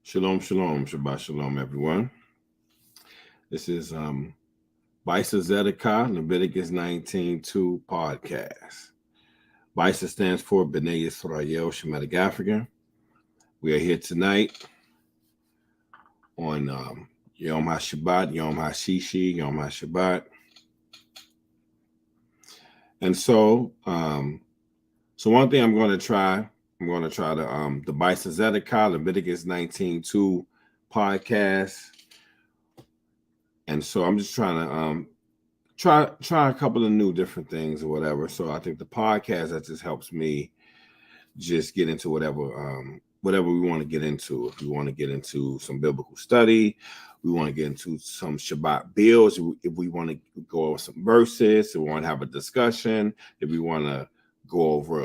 Shalom, shalom, Shabbat shalom, everyone. This is Bysa Tzedakah, Leviticus 19:2 podcast. Bysa stands for B'nai Yisrael Shemitic African. We are here tonight on Yom HaShabbat, Yom HaShishi, Yom HaShabbat. And so one thing I'm going to try the Bysa Tzedakah, Leviticus 19:2 podcast. And so I'm just trying to try a couple of new different things or whatever. So I think the podcast, that just helps me just get into whatever we want to get into. If we want to get into some biblical study, we want to get into some Shabbat bills. If we want to go over some verses, if we want to have a discussion, if we want to go over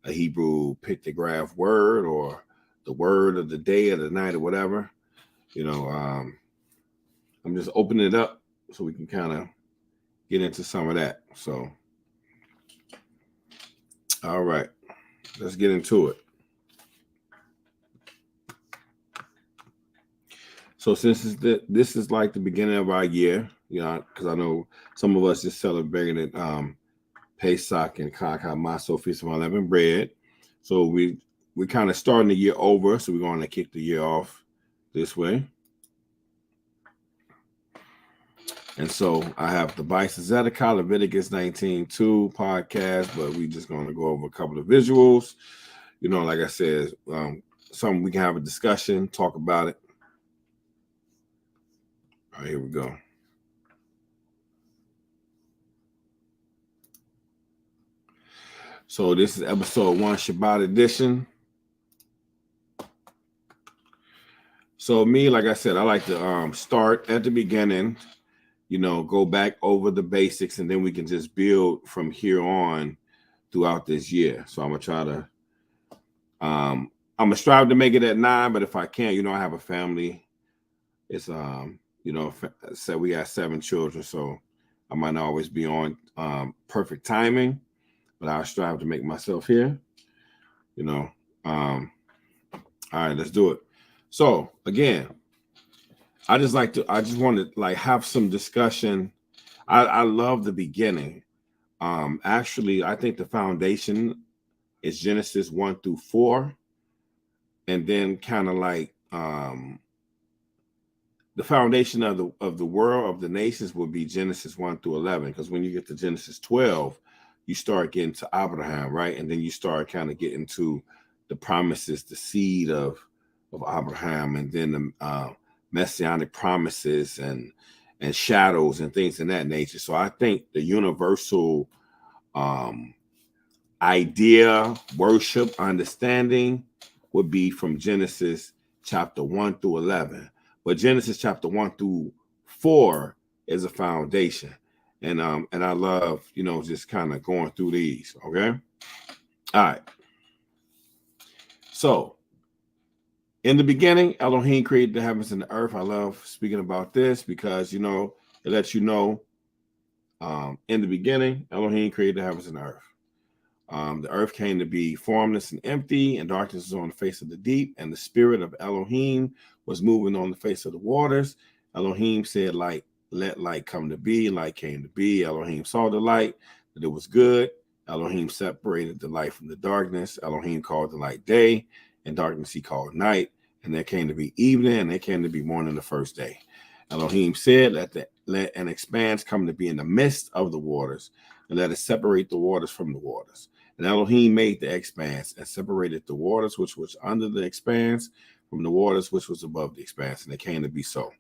a Hebrew pictograph word or the word of the day or the night or whatever, I'm just opening it up so we can kind of get into some of that. So, all right, let's get into it. So since this is like the beginning of our year, because I know some of us just celebrated Pesach and Chag HaMatzot, Feast of Unleavened Bread. So we're kind of starting the year over. So we're going to kick the year off this way. And so I have the Bysa Tzedakah, Leviticus 19:2 podcast, but we're just going to go over a couple of visuals. Like I said, something we can have a discussion, talk about it. All right, here we go. So this is episode 1, Shabbat edition. So me, like I said, I like to start at the beginning, go back over the basics, and then we can just build from here on throughout this year. So I'm going to try to, I'm going to strive to make it at 9, but if I can't, I have a family. It's, said we got 7 children, so I might not always be on perfect timing, but I'll strive to make myself here, all right, let's do it. So again, I just want to have some discussion. I love the beginning. Actually, I think the foundation is Genesis 1-4, and then kind of like the foundation of the world of the nations would be Genesis 1-11. Because when you get to Genesis 12, you start getting to Abraham, right? And then you start kind of getting to the promises, the seed of Abraham, and then the messianic promises and shadows and things in that nature. So I think the universal idea, worship, understanding would be from Genesis chapter 1-11. But Genesis chapter 1-4 is a foundation. And I love, just kind of going through these. Okay. All right. So in the beginning, Elohim created the heavens and the earth. I love speaking about this because, it lets you know in the beginning, Elohim created the heavens and the earth. The earth came to be formless and empty, and darkness was on the face of the deep, and the spirit of Elohim was moving on the face of the waters. Elohim said, let light come to be. Light came to be. Elohim saw the light, that it was good. Elohim separated the light from the darkness. Elohim called the light day, and darkness he called night. And there came to be evening, and there came to be morning the first day. Elohim said, let an expanse come to be in the midst of the waters, and let it separate the waters from the waters. And Elohim made the expanse and separated the waters which was under the expanse from the waters which was above the expanse. And it came to be so.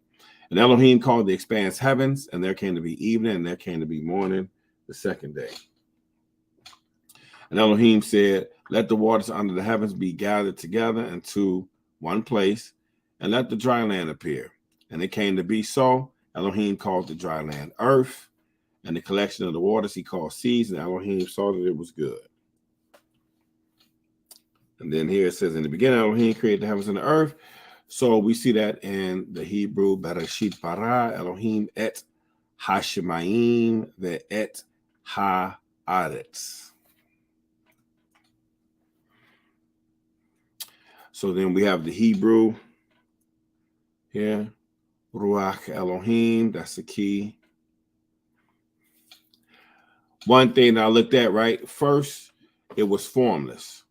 And Elohim called the expanse heavens, and there came to be evening, and there came to be morning the second day. And Elohim said, let the waters under the heavens be gathered together into one place, and let the dry land appear. And it came to be so. Elohim called the dry land earth, and the collection of the waters he called seas, and Elohim saw that it was good. And then here it says, in the beginning, Elohim created the heavens and the earth. So we see that in the Hebrew, Bereshit bara Elohim et hashemayim ve'et haaretz. So then we have the Hebrew here. Ruach Elohim, that's the key. One thing that I looked at, right? First, it was formless,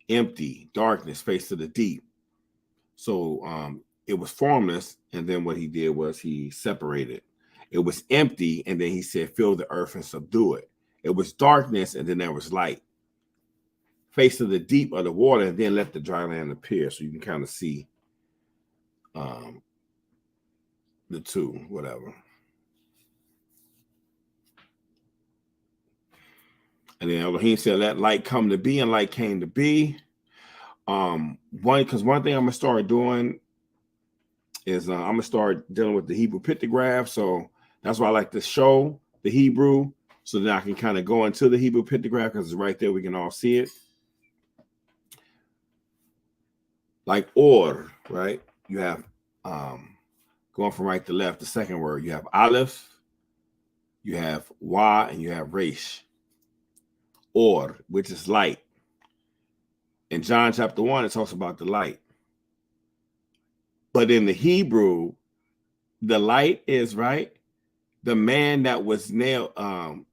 empty, darkness, face to the deep. So it was formless, and then what he did was he separated. It was empty, and then he said, fill the earth and subdue it. It was darkness, and then there was light. Face to the deep of the water, and then let the dry land appear. So you can kind of see the two, whatever. And then Elohim said, let light come to be, and light came to be. One thing I'm gonna start doing is I'm gonna start dealing with the Hebrew pictograph. So that's why I like to show the Hebrew, so that I can kind of go into the Hebrew pictograph, because it's right there, we can all see it. Like or, right? You have going from right to left, the second word, you have Aleph, you have Wa, and you have Resh. Or, which is light. In John chapter 1, it talks about the light. But in the Hebrew, the light is, right, the man that was nailed, the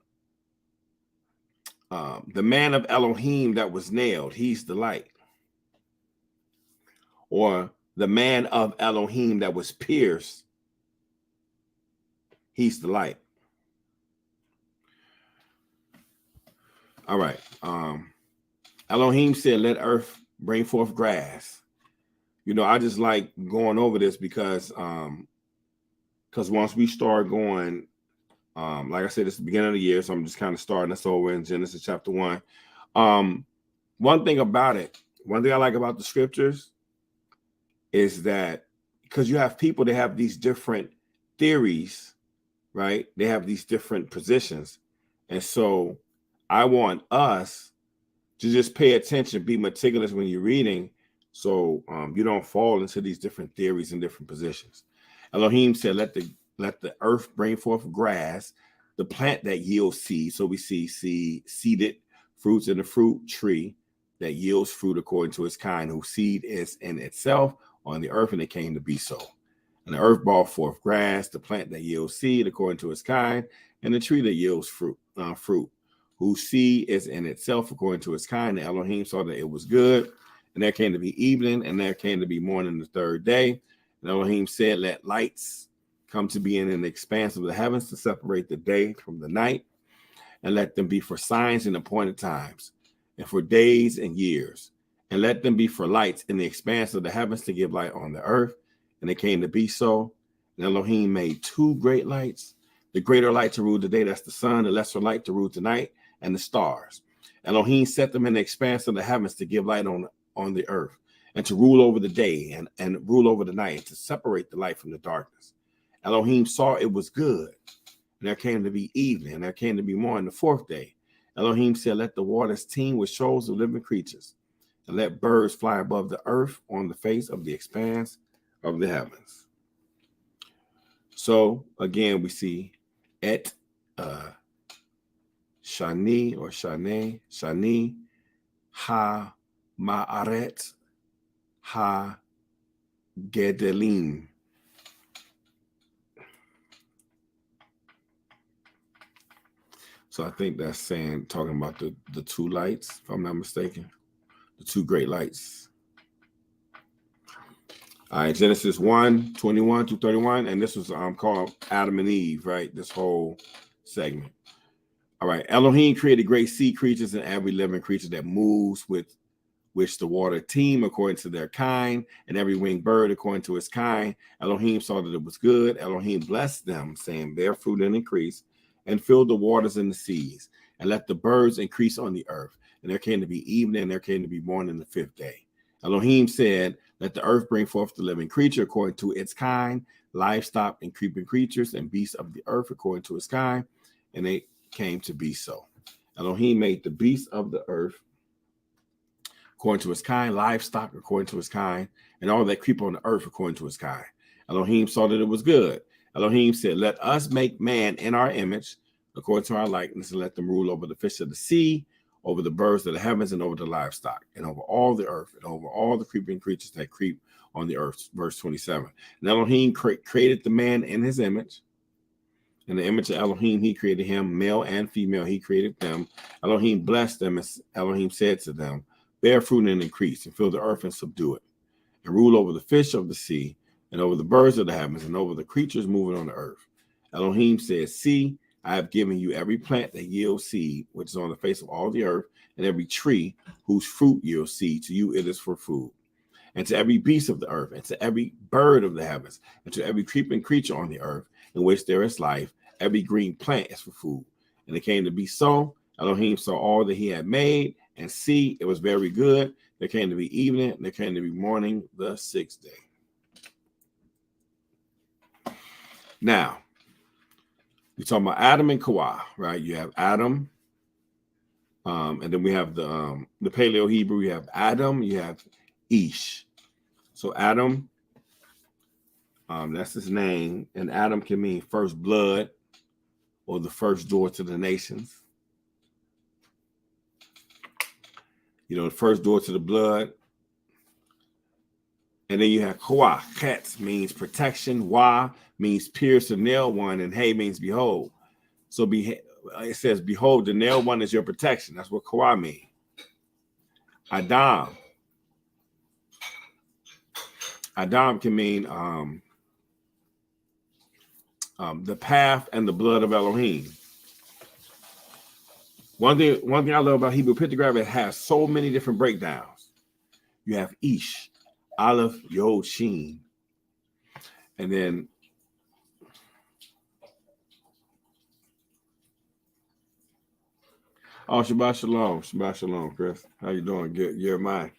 man of Elohim that was nailed, he's the light. Or the man of Elohim that was pierced, he's the light. All right. Elohim said, let earth bring forth grass. You know, I just like going over this because once we start going, like I said, it's the beginning of the year, so I'm just kind of starting us over in Genesis chapter 1. One thing I like about the scriptures is that because you have people that have these different theories, right? They have these different positions. And so I want us to just pay attention, be meticulous when you're reading, so you don't fall into these different theories and different positions. Elohim said, let the earth bring forth grass, the plant that yields seed. So we see seeded fruits in the fruit tree that yields fruit according to its kind, whose seed is in itself on the earth, and it came to be so. And the earth brought forth grass, the plant that yields seed according to its kind, and the tree that yields fruit, whose seed is in itself according to its kind. And Elohim saw that it was good, and there came to be evening, and there came to be morning the third day. And Elohim said, let lights come to be in the expanse of the heavens to separate the day from the night, and let them be for signs and appointed times, and for days and years, and let them be for lights in the expanse of the heavens to give light on the earth. And it came to be so. And Elohim made two great lights, the greater light to rule the day, that's the sun, the lesser light to rule the night, and the stars. Elohim set them in the expanse of the heavens to give light on the earth, and to rule over the day and rule over the night, and to separate the light from the darkness. Elohim saw it was good. And there came to be evening, and there came to be morning the fourth day. Elohim said, let the waters teem with shoals of living creatures, and let birds fly above the earth on the face of the expanse of the heavens. So again, we see et shani or shani ha ma'aret ha gedelim. So I think that's talking about the two lights, if I'm not mistaken, the two great lights. All right, Genesis 1:21 to 31, and this was called Adam and Eve, right? This whole segment. All right, Elohim created great sea creatures and every living creature that moves, with which the water teem according to their kind, and every winged bird according to its kind. Elohim saw that it was good. Elohim blessed them, saying, bear fruit and increase, and fill the waters and the seas, and let the birds increase on the earth. And there came to be evening, and there came to be morning the fifth day. Elohim said, let the earth bring forth the living creature according to its kind, livestock and creeping creatures, and beasts of the earth according to its kind. And it came to be so. Elohim made the beasts of the earth according to its kind, livestock according to its kind, and all that creep on the earth according to its kind. Elohim saw that it was good. Elohim said, let us make man in our image, according to our likeness, and let them rule over the fish of the sea, over the birds of the heavens, and over the livestock, and over all the earth, and over all the creeping creatures that creep on the earth. Verse 27. And Elohim created the man in his image. In the image of Elohim, he created him, male and female, he created them. Elohim blessed them, as Elohim said to them, bear fruit and increase, and fill the earth and subdue it, and rule over the fish of the sea, and over the birds of the heavens, and over the creatures moving on the earth. Elohim said, see, I have given you every plant that yields seed, which is on the face of all the earth, and every tree whose fruit yields seed. To you it is for food. And to every beast of the earth, and to every bird of the heavens, and to every creeping creature on the earth, in which there is life, every green plant is for food. And it came to be so. Elohim saw all that he had made, and see, it was very good. There came to be evening, and there came to be morning, the sixth day. Now, we're talking about Adam and Kawah, right? You have Adam, and then we have the Paleo Hebrew. You have Adam, you have Ish. So Adam, that's his name, and Adam can mean first blood or the first door to the nations. You know, the first door to the blood. And then you have Kawah. Chet means protection. Wa means pierce the nail one, and Hey means behold. So it says, behold, the nail one is your protection. That's what Kawah means. Adam. Adam can mean the path and the blood of Elohim. One thing I love about Hebrew pictograph, it has so many different breakdowns. You have Ish, Aleph, Yod, Shin, and then Shabbat Shalom, Chris. How you doing? Good, you're mine.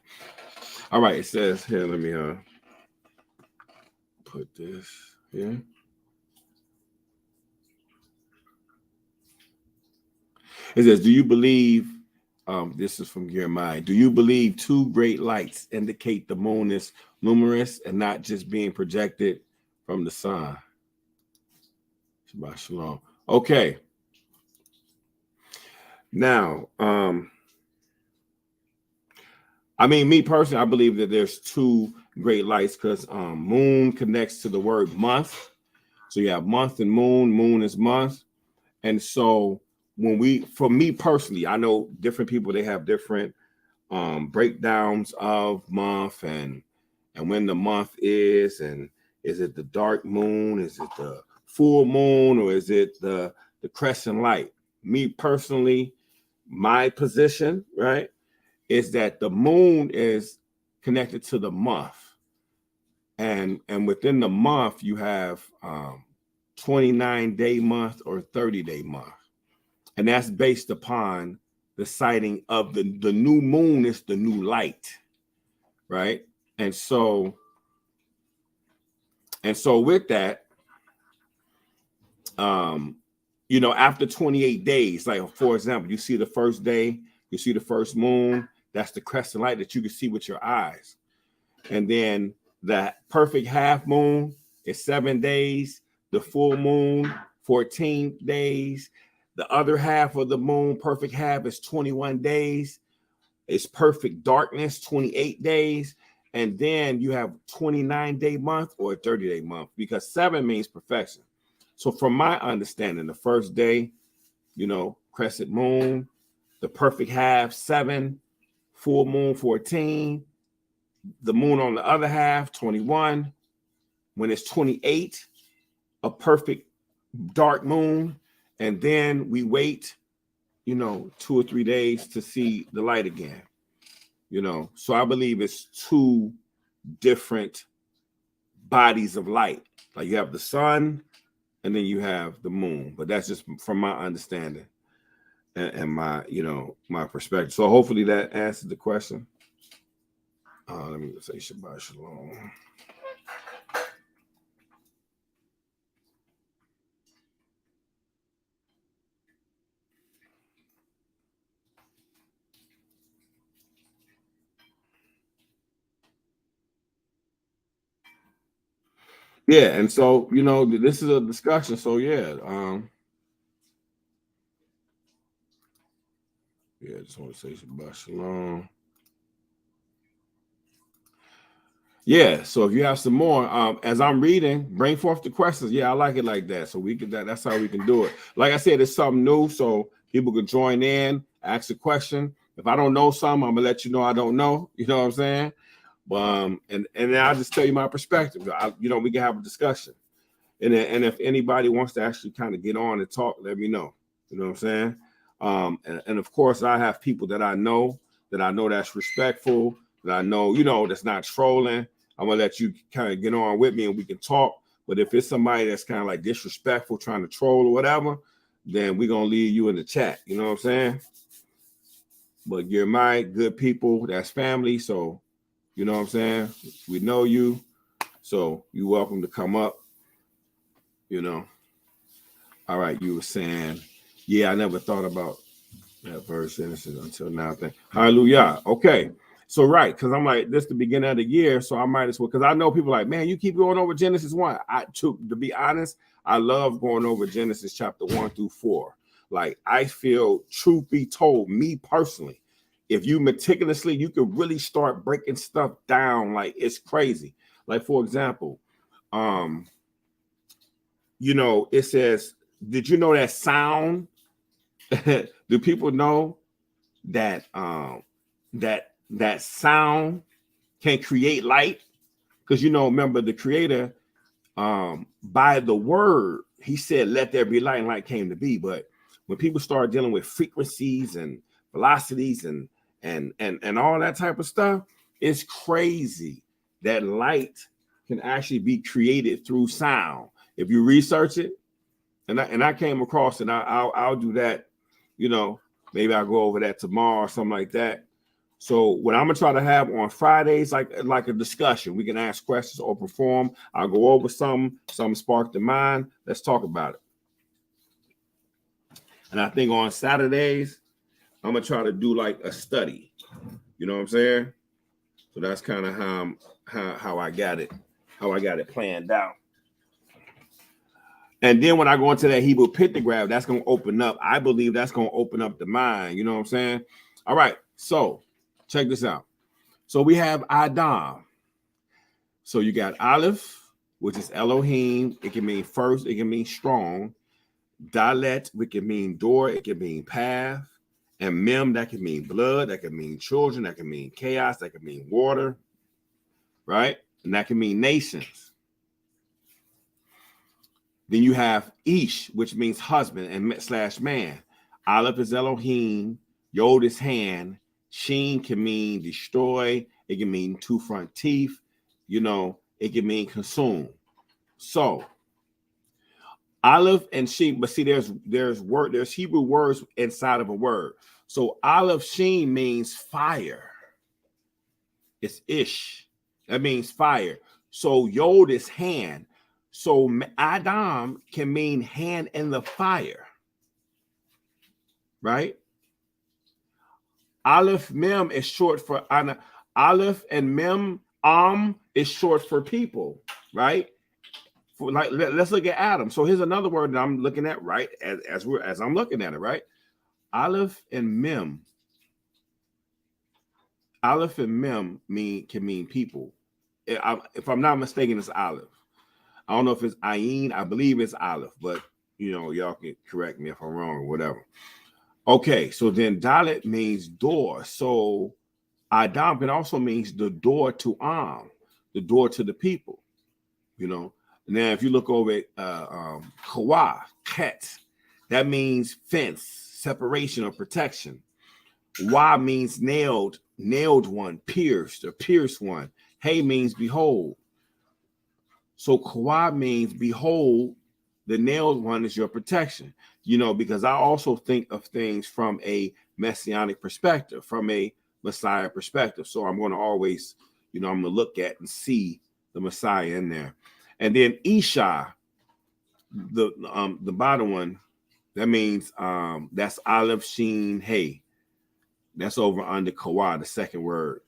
All right, it says here. Let me put this here. It says, do you believe, this is from Jeremiah, do you believe two great lights indicate the moon is numerous and not just being projected from the sun? Shabbat Shalom. Okay. Now, I mean, me personally, I believe that there's two great lights because moon connects to the word month. So you have month and moon. Moon is month. And so for me personally, I know different people, they have different breakdowns of month and when the month is, and is it the dark moon? Is it the full moon, or is it the crescent light? Me personally, my position, right, is that the moon is connected to the month. And within the month, you have 29-day month or 30-day month. And that's based upon the sighting of the new moon is the new light, right? And so with that, you know, after 28 days, like for example, you see the first day, you see the first moon, that's the crescent light that you can see with your eyes. And then the perfect half moon is 7 days, the full moon, 14 days. The other half of the moon, perfect half, is 21 days. It's perfect darkness, 28 days. And then you have 29-day month or a 30-day month, because 7 means perfection. So from my understanding, the first day, you know, crescent moon, the perfect half, 7, full moon, 14, the moon on the other half, 21. When it's 28, a perfect dark moon. And then we wait, you know, 2 or 3 days to see the light again, you know. So I believe it's two different bodies of light. Like you have the sun and then you have the moon. But that's just from my understanding and my, you know, my perspective. So hopefully that answered the question. Let me say Shabbat Shalom. Yeah, and so, you know, this is a discussion. So yeah, just want to say Shabbat Shalom. Yeah, so if you have some more, as I'm reading, bring forth the questions. Yeah, I like it like that. So we can that's how we can do it. Like I said, it's something new, so people can join in, ask a question. If I don't know something, I'm gonna let you know I don't know. You know what I'm saying? And then I'll just tell you my perspective. We can have a discussion. And if anybody wants to actually kind of get on and talk, let me know. You know what I'm saying? And of course, I have people that I know that's respectful, that I know, that's not trolling. I'm gonna let you kind of get on with me and we can talk. But if it's somebody that's kind of like disrespectful, trying to troll or whatever, then we're gonna leave you in the chat. You know what I'm saying? But you're my good people, that's family. So, you know what I'm saying? We know you. So you're welcome to come up. All right, you were saying, yeah, I never thought about that verse innocent until now. Hallelujah. Okay. So right, because I'm like, this is the beginning of the year, so I might as well, because I know people like, man, you keep going over Genesis 1. To be honest, I love going over Genesis chapter 1 through 4. Like, I feel, truth be told, me personally, if you meticulously, you could really start breaking stuff down. Like, it's crazy. Like, for example, it says, did you know that sound? Do people know that that sound can create light? Because remember the creator, by the word, he said, let there be light, and light came to be. But when people start dealing with frequencies and velocities and all that type of stuff, it's crazy that light can actually be created through sound. If you research it, and I came across it, I'll do that. Maybe I'll go over that tomorrow or something like that. So what I'm gonna try to have on Fridays, like a discussion, we can ask questions or perform. I'll go over something sparked the mind. Let's talk about it. And I think on Saturdays, I'm gonna try to do like a study. You know what I'm saying? So that's kind of how I got it planned out. And then when I go into that Hebrew pictograph, that's going to open up. I believe that's going to open up the mind. You know what I'm saying? All right. So check this out. So we have Adam. So you got Aleph, which is Elohim. It can mean first. It can mean strong. Dalet, which can mean door. It can mean path. And Mem, that can mean blood. That can mean children. That can mean chaos. That can mean water. Right? And that can mean nations. Then you have Ish, which means husband and / man. Aleph is Elohim. Yod is hand. Sheen can mean destroy. It can mean two front teeth. It can mean consume. So Aleph and Sheen, but see, there's Hebrew words inside of a word. So Aleph Sheen means fire. It's Ish. That means fire. So Yod is hand. So Adam can mean hand in the fire, right? Aleph Mem is short for Aleph, and Mem is short for people, right? Let's look at Adam. So here's another word that I'm looking at, right? As I'm looking at it, right? Aleph and Mem. Aleph and Mem can mean people. If I'm not mistaken, it's Aleph. I don't know if it's Ayin. I believe it's Aleph, but y'all can correct me if I'm wrong or whatever. Okay, so then Dalet means door. So Adam can also means the door to the door to the people. Now if you look over at Kawa, Ket, that means fence, separation or protection. Wa means nailed one, pierced or pierced one. Hey means behold. So Kawa means behold, the nailed one is your protection, because I also think of things from a messianic perspective, from a Messiah perspective. So I'm going to always, I'm going to look at and see the Messiah in there. And then Isha, the bottom one, that means that's Aleph Sheen Hey. That's over under Kawa, the second word.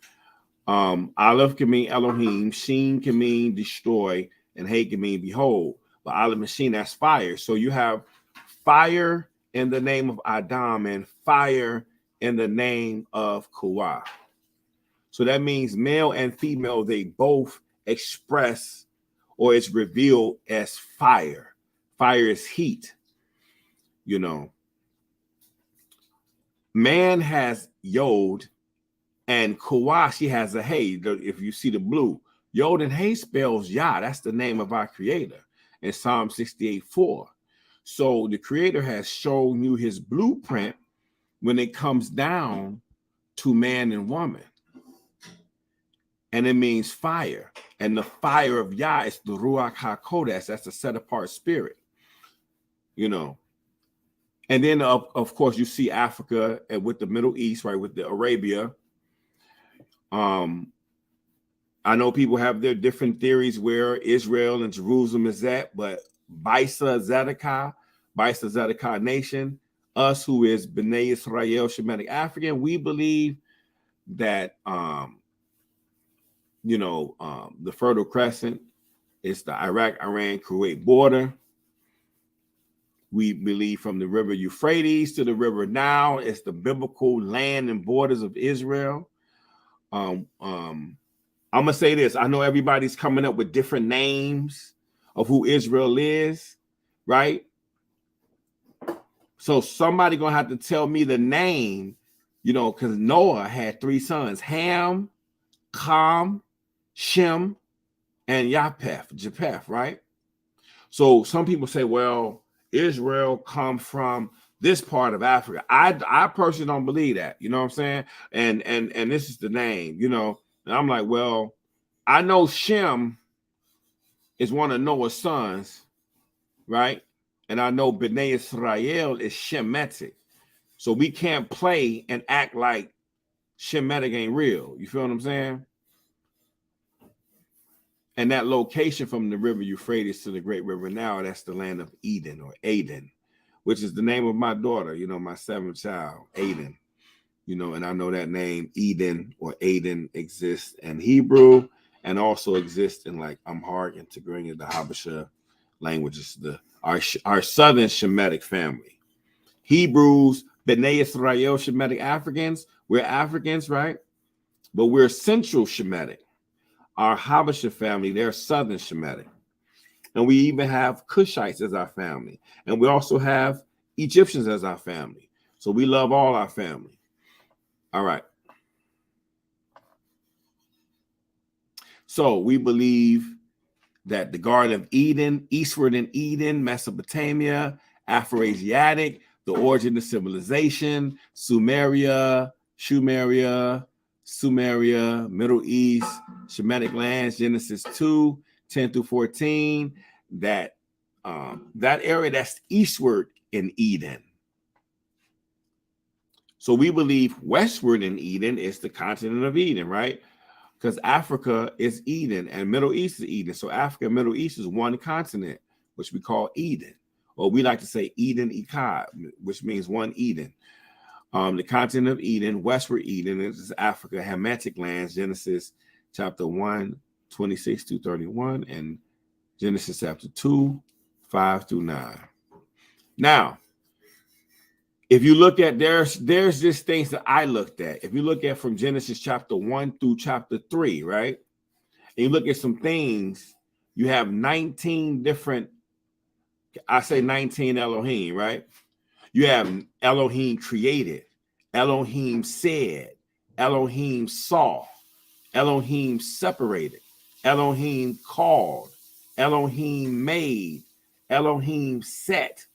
Aleph can mean Elohim, Sheen can mean destroy, and Hey can mean behold. But Aleph and Sheen, that's fire. So you have fire in the name of Adam and fire in the name of Kuah. So that means male and female, they both express or it's revealed as fire. Fire is heat. You know, man has Yod and Kuah, she has a Hey. If you see the blue, Yod and Hey spells Yah. That's the name of our creator in Psalm 68:4. So the creator has shown you his blueprint when it comes down to man and woman. And it means fire. And the fire of Yah is the Ruach HaKodesh. That's the set apart spirit. You know. And then, of course, you see Africa and with the Middle East, right, with the Arabia. I know people have their different theories where Israel and Jerusalem is at, but Bysa Tzedakah Nation, us who is B'nai Israel Shemitic African, we believe that the Fertile Crescent is the Iraq-Iran-Kuwait border. We believe from the river Euphrates to the river Nile, it's the biblical land and borders of Israel. I'm gonna say this. I know everybody's coming up with different names of who Israel is, right? So somebody gonna have to tell me the name, because Noah had 3 sons: Ham, Ham, Shem, and Japheth, right? So some people say, well, Israel come from this part of Africa. I personally don't believe that, you know what I'm saying? And this is the name, and I'm like, well, I know Shem is one of Noah's sons, right? And I know B'nai Israel is Shemitic. So we can't play and act like Shemitic ain't real. You feel what I'm saying? And that location from the river Euphrates to the great river Nile, that's the land of Eden or Aden, which is the name of my daughter, my 7th child, Aden. And I know that name Eden or Aden exists in Hebrew and also exists in like Amharic and Tigrinya, the Habesha languages, our southern Shemitic family. Hebrews, B'nai Israel, Shemitic Africans, we're Africans, right? But we're central Shemitic. Our Habesha family, they're southern Shemitic. And we even have Cushites as our family. And we also have Egyptians as our family. So we love all our family. All right. So we believe that the Garden of Eden, eastward in Eden, Mesopotamia, Afro-Asiatic, the origin of civilization, Sumeria, Middle East, Shemitic lands, Genesis 2, 10 through 14, that area that's eastward in Eden. So we believe westward in Eden is the continent of Eden, right? Because Africa is Eden and Middle East is Eden. So Africa and Middle East is one continent, which we call Eden. Or we like to say Eden Echad, which means one Eden. The continent of Eden, westward Eden, is Africa, Hamitic lands, Genesis chapter 1, 26 through 31, and Genesis chapter 2, 5 through 9. Now, if you look at, there's just things that I looked at. If you look at from Genesis chapter 1 through chapter 3, right? And you look at some things, you have 19 different, I say 19 Elohim, right? You have Elohim created, Elohim said, Elohim saw, Elohim separated, Elohim called, Elohim made, Elohim set,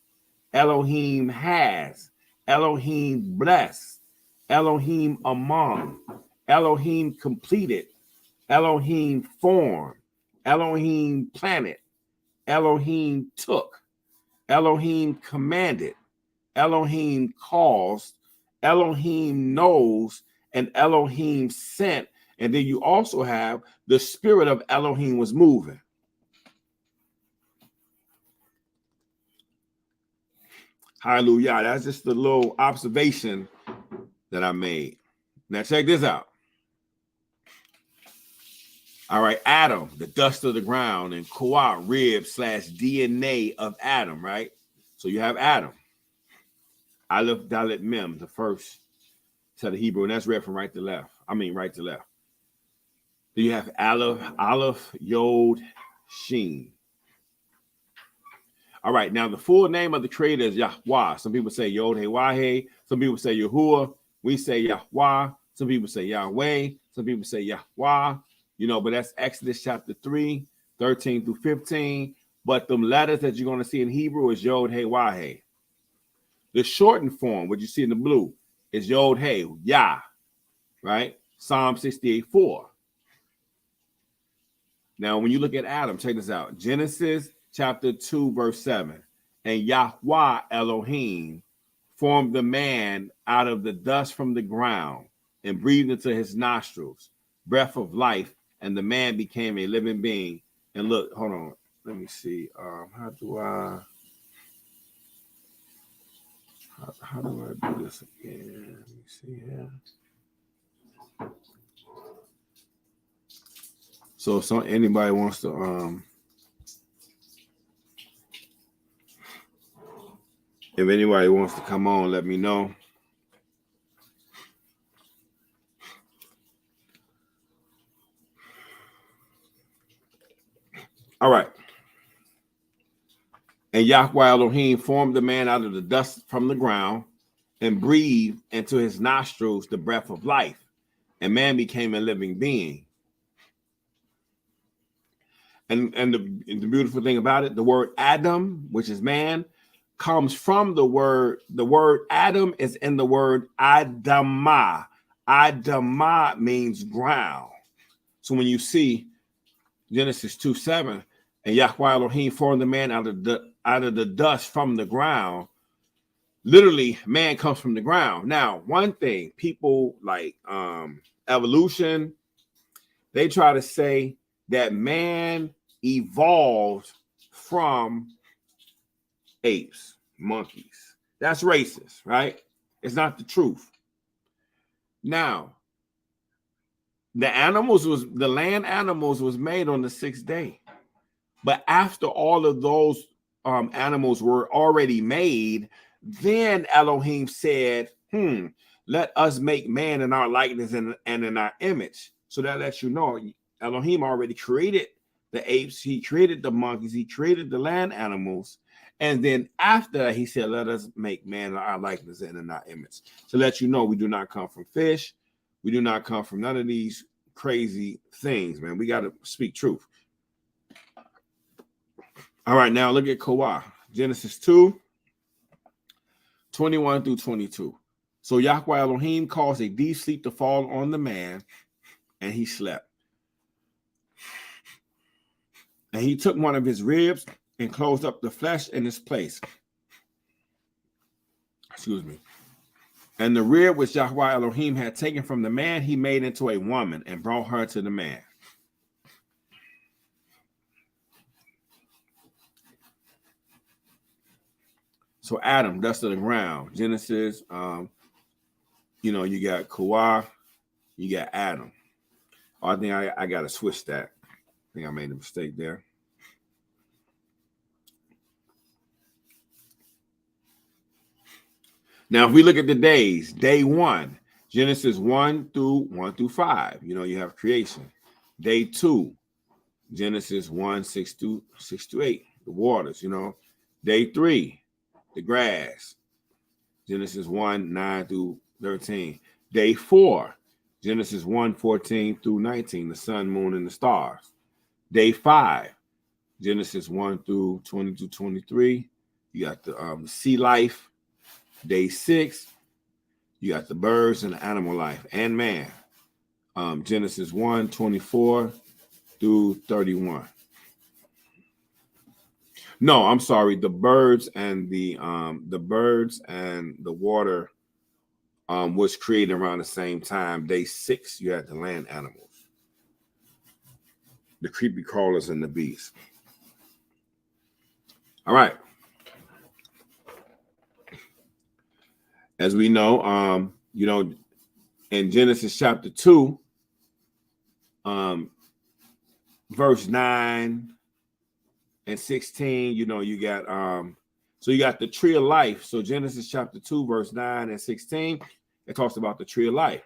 Elohim has, Elohim blessed, Elohim among, Elohim completed, Elohim formed, Elohim planted, Elohim took, Elohim commanded, Elohim caused, Elohim knows, and Elohim sent. And then you also have the spirit of Elohim was moving. Hallelujah. That's just a little observation that I made. Now check this out. All right, Adam, the dust of the ground, and Kuah, rib / DNA of Adam, right? So you have Adam. Aleph Dalet Mem, the first to the Hebrew, and that's read from right to left. I mean, right to left. Then you have Aleph, Yod, Shin. All right, now the full name of the Creator is Yahweh. Some people say Yod He Wahe. Some people say Yahuwah. We say Yahweh. Some people say Yahweh. Some people say Yahweh. You know, but that's Exodus chapter 3, 13 through 15. But the letters that you're going to see in Hebrew is Yod He Wahe. The shortened form, what you see in the blue, is Yod He, Yah, right? Psalm 68:4. Now, when you look at Adam, check this out. Genesis chapter 2, verse 7. And Yahweh Elohim formed the man out of the dust from the ground and breathed into his nostrils breath of life, and the man became a living being. And look, hold on. Let me see. How do I do this again? Let me see here. So anybody wants to if anybody wants to come on, let me know. All right. And Yahweh Elohim formed the man out of the dust from the ground and breathed into his nostrils the breath of life, and man became a living being. And the beautiful thing about it, the word Adam, which is man, comes from the word Adam is in the word Adamah. Adamah means ground. So when you see Genesis 2:7, and Yahweh Elohim formed the man out of the dust from the ground, literally man comes from the ground. Now, one thing, people like evolution, they try to say that man evolved from apes, monkeys. That's racist, right? It's not the truth. Now, the land animals was made on the 6th day. But after all of those animals were already made, then Elohim said, let us make man in our likeness and in our image. So that lets you know Elohim already created the apes, he created the monkeys, he created the land animals. And then after that, he said, let us make man in our likeness and in our image. So let you know we do not come from fish. We do not come from none of these crazy things, man. We got to speak truth. All right, now look at Kawah. Genesis 2, 21 through 22. So Yahweh Elohim caused a deep sleep to fall on the man, and he slept. And he took one of his ribs and closed up the flesh in its place. Excuse me. And the rib which Yahweh Elohim had taken from the man, he made into a woman and brought her to the man. So Adam, dust of the ground. Genesis, you got Kawah, you got Adam. Oh, I think I got to switch that. I think I made a mistake there. Now, if we look at the days, day 1, Genesis 1 through 5, you have creation. Day 2, Genesis 1, 6 through 8, the waters, Day 3, the grass, Genesis 1, 9 through 13. Day 4, Genesis 1, 14 through 19, the sun, moon, and the stars. Day 5, Genesis 1 through 20 to 23, you got the sea life. Day 6, you got the birds and the animal life and man. Genesis 1, 24 through 31. No, I'm sorry. The birds and the water was created around the same time. Day 6, you had the land animals, the creepy crawlers and the beasts. All right. As we know, in Genesis chapter 2, verse 9 and 16, you got so you got the tree of life. So Genesis chapter 2, verse 9 and 16, it talks about the tree of life.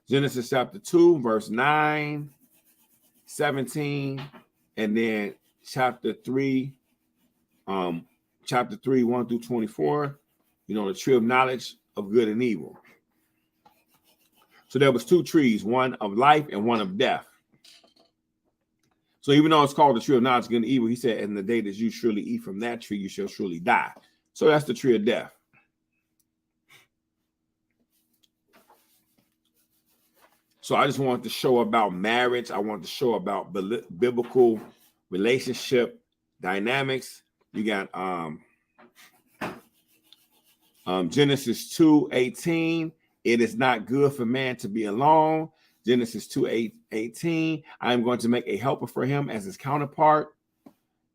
Genesis chapter 2, verse 9, 17, and then chapter 3, 1 through 24, the tree of knowledge of good and evil. So there was two trees, one of life and one of death. So even though it's called the tree of knowledge of good and evil, he said, in the day that you surely eat from that tree, you shall surely die. So that's the tree of death. So I just wanted to show about marriage. I wanted to show about biblical relationship dynamics. You got Genesis 2:18. It is not good for man to be alone. Genesis 2:18. I am going to make a helper for him as his counterpart,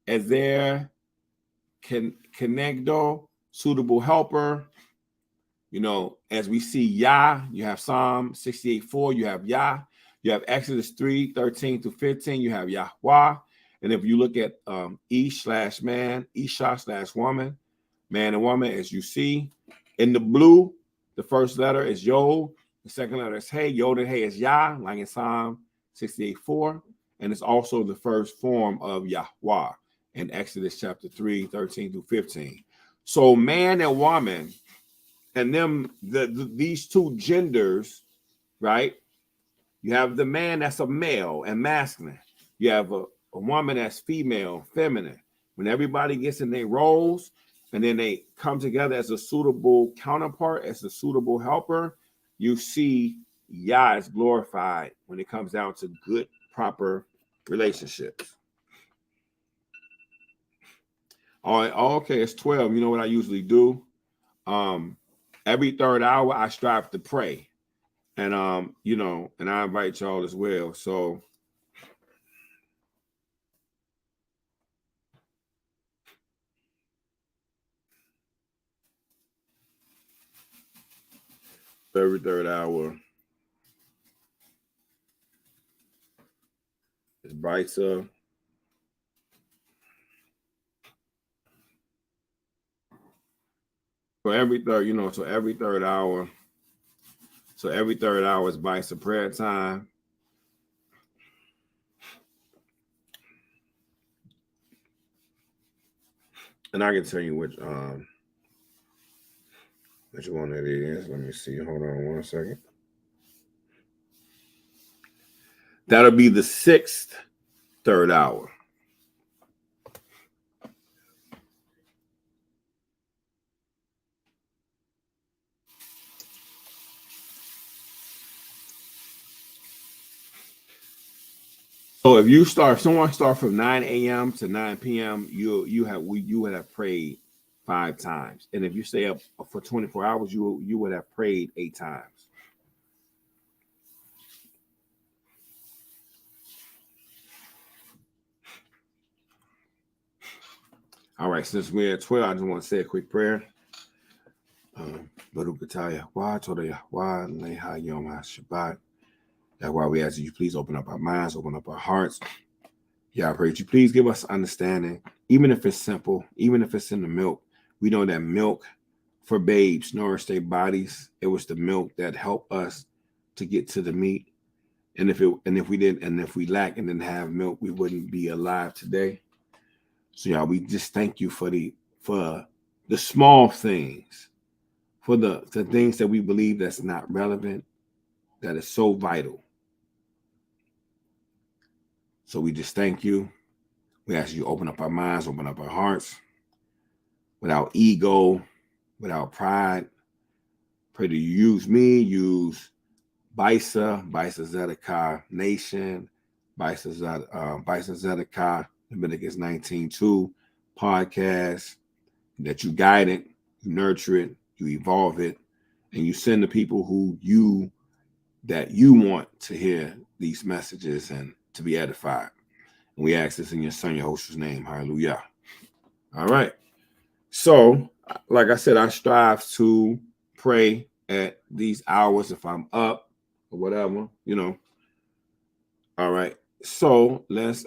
as their conegdo, suitable helper. As we see Yah, you have Psalm 68:4, you have Yah, you have Exodus 3:13-15, you have Yahweh. And if you look at Ish/man, Isha/woman, man and woman, as you see in the blue, the first letter is Yod, the second letter is Hey. Yod and Hey is Yah, like in Psalm 68:4, and it's also the first form of Yahweh in Exodus chapter 3:13-15. So man and woman, and these two genders, right? You have the man that's a male and masculine. You have a woman that's female, feminine. When everybody gets in their roles and then they come together as a suitable counterpart, as a suitable helper, you see Yah is glorified when it comes down to good, proper relationships. All right, okay, it's 12. You know what I usually do? Every third hour, I strive to pray. And, and I invite y'all as well. So, every third hour is Bysa. So every third hour. So every third hour is Bysa prayer time. And I can tell you which one it is. Let me see. Hold on 1 second. That'll be the 6th third hour. So if someone start from 9 a.m. to 9 p.m., you would have prayed 5 times. And if you stay up for 24 hours, you would have prayed 8 times. All right, since we're at 12, I just want to say a quick prayer. Shabbat. That's why we ask you please open up our minds, open up our hearts. Yeah, I pray that you please give us understanding, even if it's simple, even if it's in the milk. We know that milk for babes nourish their bodies. It was the milk that helped us to get to the meat. And if we lack and didn't have milk, we wouldn't be alive today. So y'all, we just thank you for the small things, for the things that we believe that's not relevant, that is so vital. So we just thank you. We ask you to open up our minds, open up our hearts, without ego, without pride. Pray that you use me, use Bysa Tzedakah Nation, Bysa Tzedakah, Leviticus 19:2 podcast, that you guide it, you nurture it, you evolve it, and you send the people that you want to hear these messages and to be edified. And we ask this in your son, Yahushua's name. Hallelujah. All right. So, like I said, I strive to pray at these hours if I'm up or whatever, All right. So let's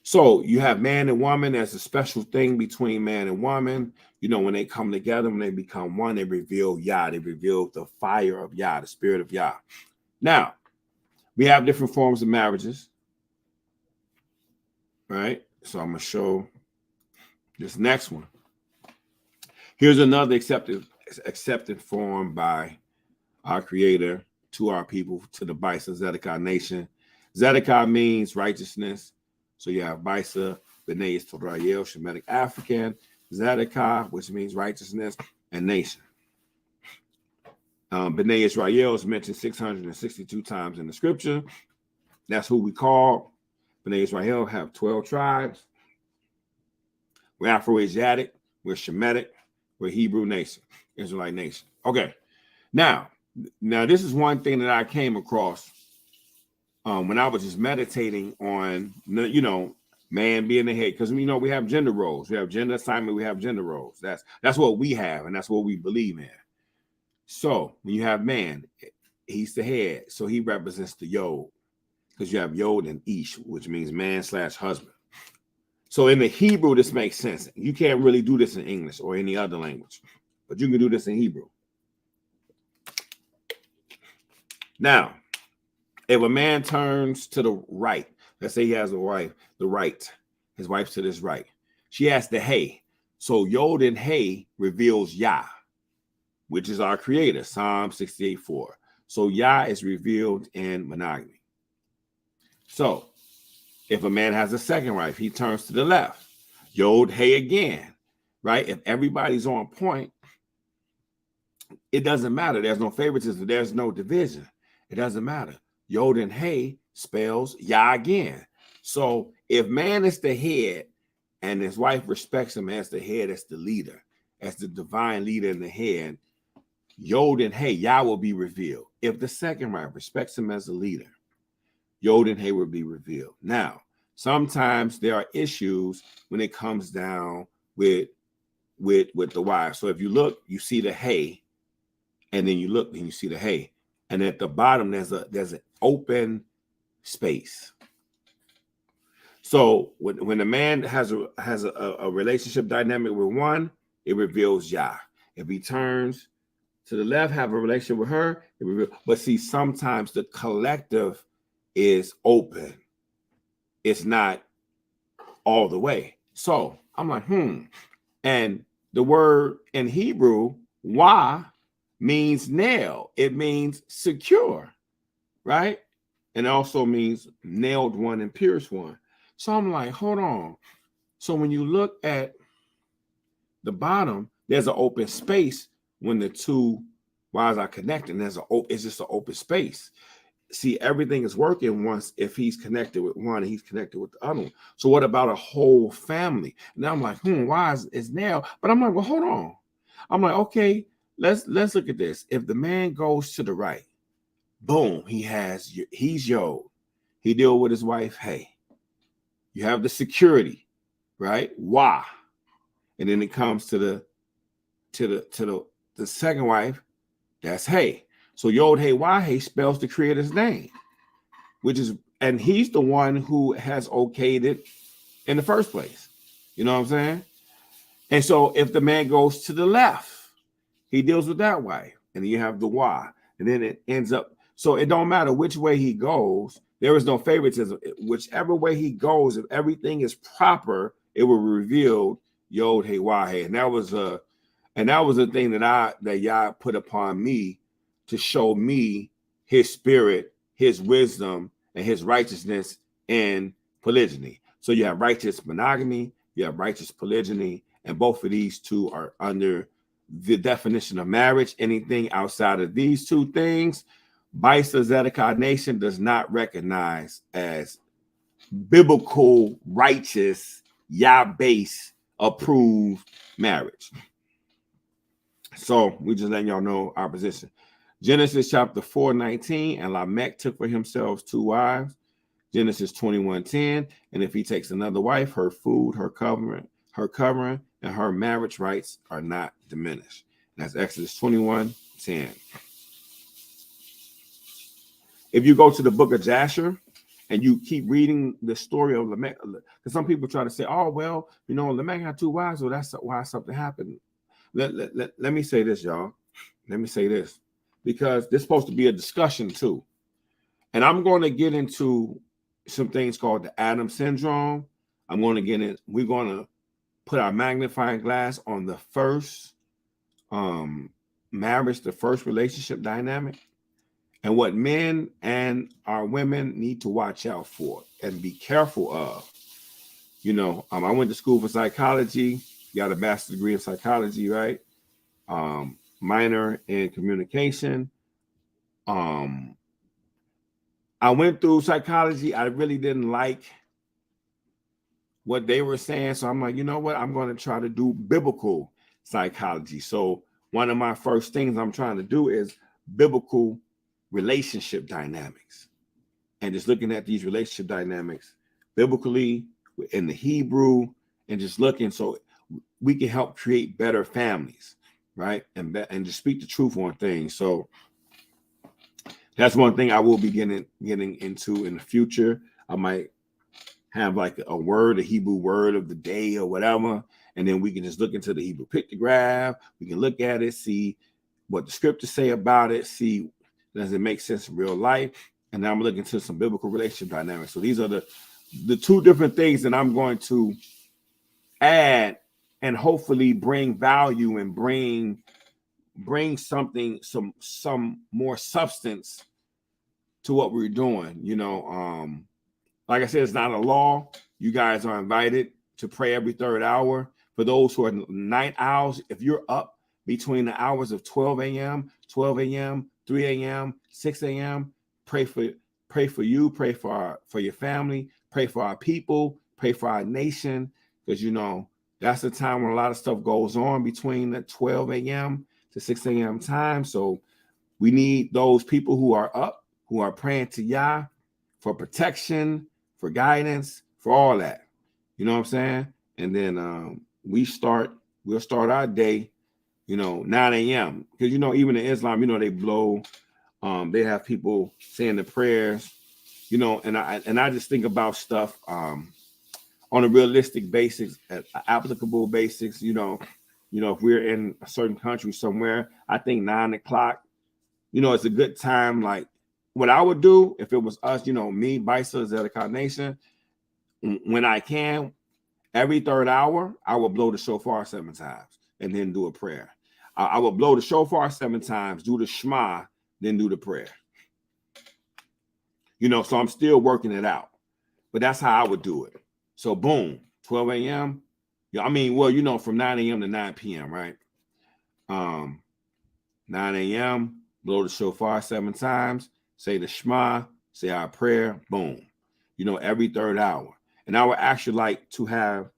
so you have man and woman. There's a special thing between man and woman. You know, when they come together, when they become one, they reveal Yah. They reveal the fire of Yah, the spirit of Yah. Now, we have different forms of marriages, right? So I'm gonna show this next one. Here's another accepted form by our Creator to our people, to the Bysa Tzedakah nation. Tzedakah means righteousness. So you have Bysa, B'nai Israel, Shemitic African, Tzedakah, which means righteousness, and nation. B'nai Israel is mentioned 662 times in the scripture. That's who we call. B'nai Israel have 12 tribes. We're Afro-Asiatic, we're Shemitic, we're Hebrew nation, Israelite nation. Okay, now this is one thing that I came across when I was just meditating on, you know, man being the head, because we have gender roles, we have gender assignment, we have gender roles. That's what we have, and that's what we believe in. So when you have man, he's the head, so he represents the yod, because you have yod and ish, which means man/husband. So in the Hebrew, this makes sense. You can't really do this in English or any other language, but you can do this in Hebrew. Now, if a man turns to the right, let's say he has a wife, his wife's to this right, she has the hey. So Yod and hey reveals Yah, which is our creator, Psalm 68:4. So Yah is revealed in monogamy. So if a man has a second wife, he turns to the left, Yod, hey again, right? If everybody's on point, it doesn't matter. There's no favoritism. There's no division. It doesn't matter. Yod and hey spells Yah again. So if man is the head and his wife respects him as the head, as the leader, as the divine leader in the head, Yod and hey, Yah will be revealed. If the second wife respects him as a leader, Yod and hey will be revealed. Now, sometimes there are issues when it comes down with the wife. So if you look, you see the hey, and then you look and you see the hey. And at the bottom, there's an open space. So when a man has a relationship dynamic with one, it reveals Yah. If he turns to the left, have a relationship with her, it reveals. But see, sometimes the collective is open. It's not all the way. So I'm like, And the word in Hebrew, wah, means nail. It means secure, right? And it also means nailed one and pierced one. So I'm like, hold on. So when you look at the bottom, there's an open space when the two wires are connected. It's just an open space. See, everything is working once if he's connected with one and he's connected with the other one. So what about a whole family? And I'm like, why is nailed? But I'm like, well, hold on. I'm like, okay, let's look at this. If the man goes to the right, boom, he's Yod. He deal with his wife, hey. You have the security, right? Wah. And then it comes to the second wife, that's hey. So Yod hey wah hey spells the creator's name, and he's the one who has okayed it in the first place. You know what I'm saying? And so if the man goes to the left, he deals with that wife, and then you have the wah, and then it ends up. So it don't matter which way he goes. There is no favoritism. Whichever way he goes, if everything is proper, it will reveal Yod hey wah hey, and that was a thing that Yah put upon me to show me his spirit, his wisdom, and his righteousness in polygyny. So you have righteous monogamy, you have righteous polygyny, and both of these two are under the definition of marriage. Anything outside of these two things, Bysa Tzedakah Nation does not recognize as biblical, righteous, Yah-based, approved marriage. So we just letting y'all know our position. Genesis chapter 4:19, and Lamech took for himself 2 wives. Genesis 21:10, and if he takes another wife, her food, her covering, and her marriage rights are not diminished. That's Exodus 21:10. If you go to the book of Jasher, and you keep reading the story of Lamech, because some people try to say, oh, well, Lamech had 2 wives, so that's why something happened. Let me say this, y'all. Let me say this, because this is supposed to be a discussion too. And I'm going to get into some things called the Adam syndrome. I'm going to get in. We're going to put our magnifying glass on the first marriage, the first relationship dynamic, and what men and our women need to watch out for and be careful of. I went to school for psychology, got a master's degree in psychology, right? Minor in communication. I went through psychology. I really didn't like what they were saying. So I'm like, you know what? I'm going to try to do biblical psychology. So one of my first things I'm trying to do is biblical relationship dynamics. And just looking at these relationship dynamics biblically in the Hebrew, and just looking so we can help create better families, right? And just speak the truth on things. So that's one thing I will be getting into in the future. I might have like a word, a Hebrew word of the day or whatever, and then we can just look into the Hebrew pictograph. We can look at it, see what the scriptures say about it, see does it make sense in real life, and now I'm looking into some biblical relationship dynamics. So these are the 2 different things that I'm going to add and hopefully bring value and bring something, some more substance to what we're doing. Like I said, it's not a law. You guys are invited to pray every 3rd hour. For those who are night owls, if you're up between the hours of 12 a.m., 3 a.m., 6 a.m., pray for you, pray for your family, pray for our people, pray for our nation, because that's the time when a lot of stuff goes on between the 12 a.m. to 6 a.m. time. So we need those people who are up, who are praying to Yah for protection, for guidance, for all that. You know what I'm saying? And then we'll start our day, 9 a.m. Because even in Islam, they blow, they have people saying the prayers, and I just think about stuff on a realistic basis, applicable basics. If we're in a certain country somewhere, I think 9 o'clock, it's a good time. Like what I would do if it was us, me, Bysa, Tzedakah Nation, when I can, every 3rd hour, I will blow the shofar 7 times and then do a prayer. I will blow the shofar 7 times, do the Shema, then do the prayer. So I'm still working it out. But that's how I would do it. So boom, 12 a.m. From 9 a.m. to 9 p.m., right? 9 a.m., blow the shofar 7 times, say the Shema, say our prayer, boom. Every 3rd hour. And I would actually like to have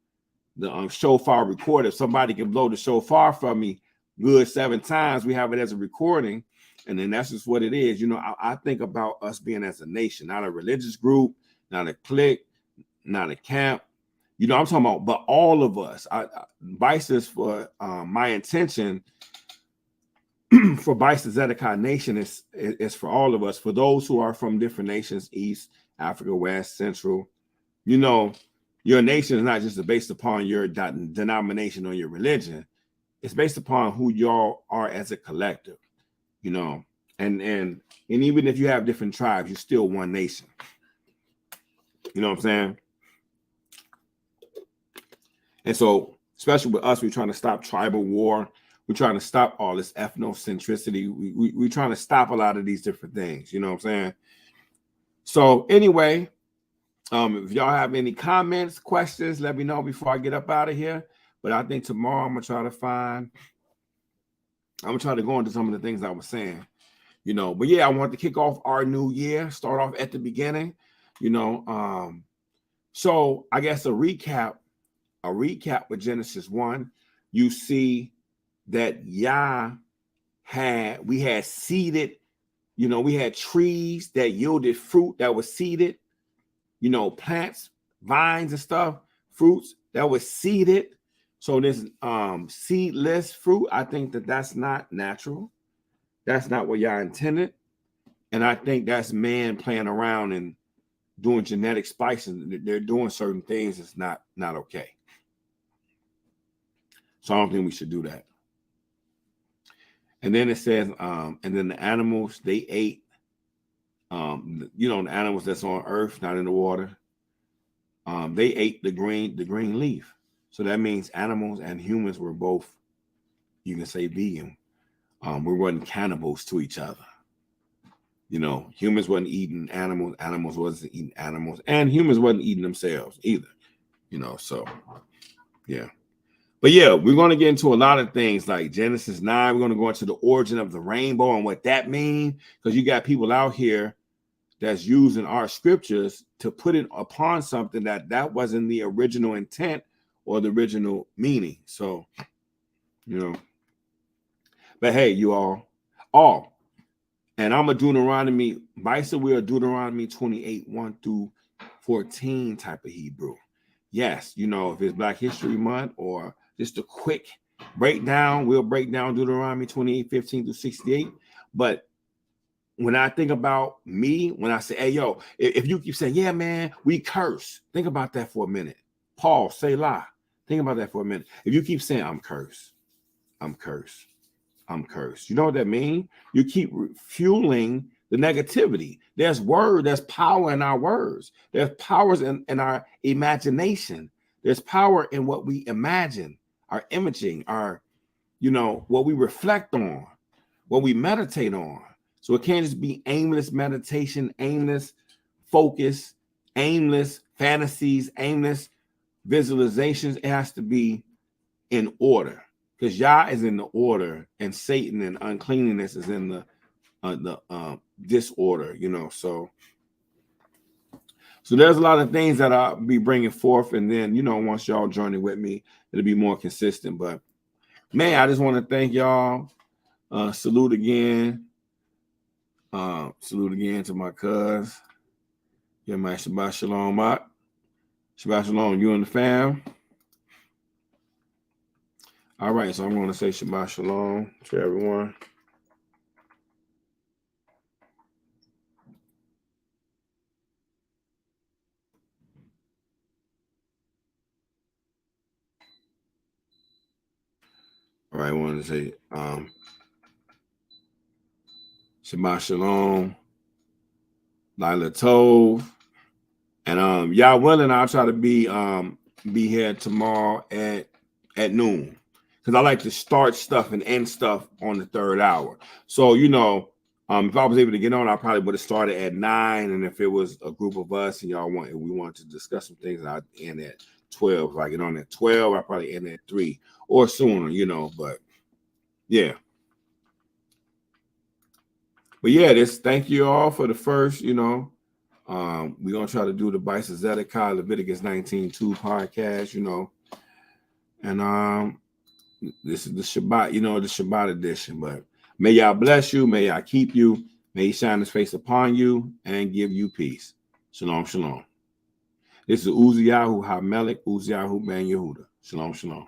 the shofar recorded. If somebody can blow the shofar for me good 7 times, we have it as a recording. And then that's just what it is. I think about us being as a nation, not a religious group, not a clique, not a camp. I'm talking about, but all of us. Bysa's for my intention for Bysa Tzedakah Nation is for all of us. For those who are from different nations, East, Africa, West, Central, your nation is not just based upon your denomination or your religion. It's based upon who y'all are as a collective, and even if you have different tribes, you're still one nation. You know what I'm saying? And so, especially with us, we're trying to stop tribal war. We're trying to stop all this ethnocentricity. We're trying to stop a lot of these different things. You know what I'm saying? So anyway, if y'all have any comments, questions, let me know before I get up out of here. But I think tomorrow I'm going to try to go into some of the things I was saying. But yeah, I want to kick off our new year, start off at the beginning, so I guess a recap with Genesis 1, you see that we had seeded, we had trees that yielded fruit that was seeded, plants, vines and stuff, fruits that was seeded. So this seedless fruit, I think that's not natural. That's not what Yah intended. And I think that's man playing around and doing genetic splicing. They're doing certain things that's not okay. So I don't think we should do that. And then it says, and then the animals, they ate, you know, the animals that's on earth, not in the water, they ate the green leaf. So that means animals and humans were both, you can say, vegan. We weren't cannibals to each other. You know, humans wasn't eating animals, animals wasn't eating animals, and humans wasn't eating themselves either. You know, so yeah. But yeah, we're going to get into a lot of things like Genesis 9. We're going to go into the origin of the rainbow and what that means, because you got people out here that's using our scriptures to put it upon something that wasn't the original intent or the original meaning. So, you know, but hey, you all, and I'm a Deuteronomy, Bysa, we're a Deuteronomy 28, 1 through 14 type of Hebrew. Yes, you know, if it's Black History Month or just a quick breakdown, we'll break down Deuteronomy 28, 15 through 68. But when I think about me, when I say, hey, yo, if you keep saying, yeah, man, we curse, think about that for a minute. Paul, say lie. Think about that for a minute. If you keep saying, I'm cursed, I'm cursed, I'm cursed. You know what that means? You keep fueling the negativity. There's power in our words. There's powers in our imagination. There's power in what we imagine, our imaging, our, you know, what we reflect on, what we meditate on. So it can't just be aimless meditation, aimless focus, aimless fantasies, aimless visualizations. It has to be in order, because Yah is in the order and Satan and uncleanness is in the disorder, you know. So there's a lot of things that I'll be bringing forth, and then, you know, once y'all journey with me, it'll be more consistent. But man, I just want to thank y'all. Salute again to my cuz. Yeah, man. Shabbat shalom, Mak. Shabbat shalom, you and the fam. All right, so I'm going to say Shabbat shalom to everyone. All right, I wanted to say Shabbat shalom, Lila Tov, and y'all willing, I'll try to be here tomorrow at noon, because I like to start stuff and end stuff on the third hour. So, you know, if I was able to get on, I probably would have started at 9, and if it was a group of us and we want to discuss some things, I'd end at 12. If I get on at 12, I probably end at 3 or sooner, you know. But yeah. But yeah, thank you all for the first, you know. We're gonna try to do the Bysa Tzedakah Leviticus 19:2 podcast, you know. And this is the Shabbat, you know, the Shabbat edition. But may Yah bless you, may Yah keep you, may He shine His face upon you and give you peace. Shalom, shalom. This is Uziyahu HaMelech, Uziyahu Ben Yehuda. Shalom, shalom.